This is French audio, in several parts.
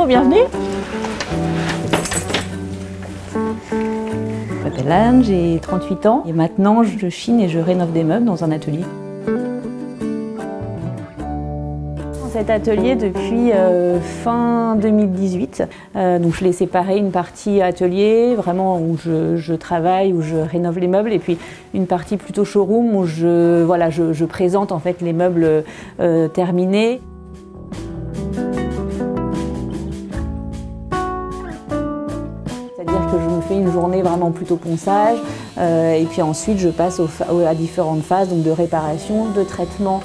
bienvenue. Je m'appelle Anne, j'ai 38 ans et maintenant je chine et je rénove des meubles dans un atelier. Cet atelier depuis fin 2018, donc je l'ai séparé, une partie atelier vraiment où je travaille, où je rénove les meubles, et puis une partie plutôt showroom où je présente en fait les meubles terminés. C'est-à-dire que je me fais une journée vraiment plutôt ponçage et puis ensuite je passe à différentes phases donc de réparation, de traitement.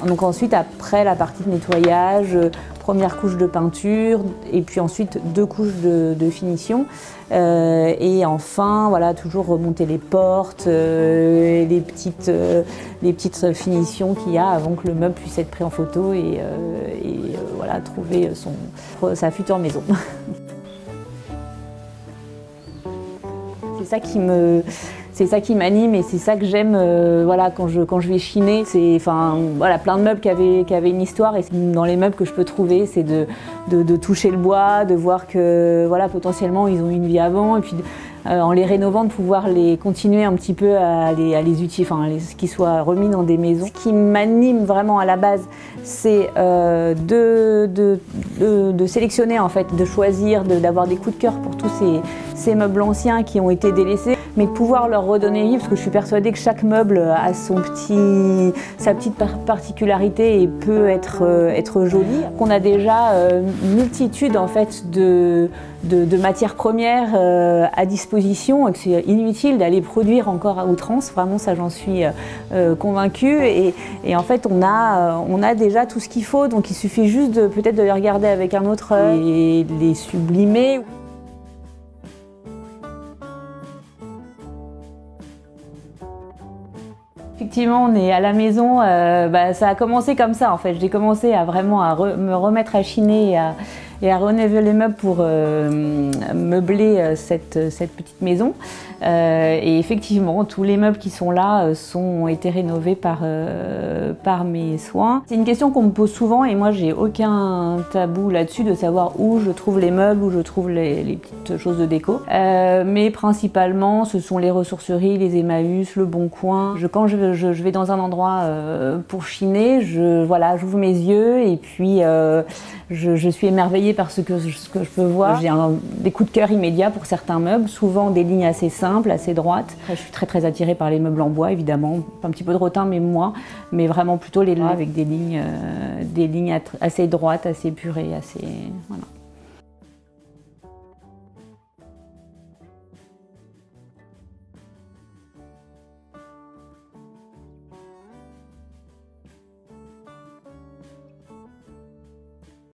Donc ensuite, après la partie de nettoyage, première couche de peinture et puis ensuite 2 couches de finition. Et enfin, voilà, toujours remonter les portes, les petites finitions qu'il y a avant que le meuble puisse être pris en photo et voilà, trouver sa future maison. C'est ça qui m'anime et c'est ça que j'aime voilà, quand je vais chiner. C'est voilà, plein de meubles qui avaient une histoire, et dans les meubles que je peux trouver, c'est de toucher le bois, de voir que voilà, potentiellement ils ont eu une vie avant, et puis en les rénovant de pouvoir les continuer un petit peu à les utiliser, qu'ils soient remis dans des maisons. Ce qui m'anime vraiment à la base, c'est de sélectionner en fait, de choisir, d'avoir des coups de cœur pour tous ces meubles anciens qui ont été délaissés, mais de pouvoir leur redonner vie, parce que je suis persuadée que chaque meuble a sa petite particularité et peut être joli. On a déjà une multitude en fait de matières premières à disposition, et que c'est inutile d'aller produire encore à outrance. Vraiment, ça j'en suis convaincue. Et en fait, on a déjà tout ce qu'il faut, donc il suffit juste peut-être de les regarder avec un autre œil et de les sublimer. Effectivement, on est à la maison, ça a commencé comme ça en fait. J'ai commencé à me remettre à chiner et à rénover les meubles pour meubler cette petite maison. Et effectivement, tous les meubles qui sont là ont été rénovés par mes soins. C'est une question qu'on me pose souvent et moi j'ai aucun tabou là-dessus de savoir où je trouve les meubles, où je trouve les petites choses de déco. Mais principalement, ce sont les ressourceries, les Emmaüs, le Bon Coin. Quand je vais dans un endroit pour chiner, j'ouvre mes yeux et puis je suis émerveillée par ce que je peux voir. J'ai des coups de cœur immédiats pour certains meubles, souvent des lignes assez simples, assez droites. Après, je suis très attirée par les meubles en bois, évidemment. Un petit peu de rotin, mais moins. Mais vraiment plutôt les avec des lignes assez droites, assez épurées, assez... Voilà.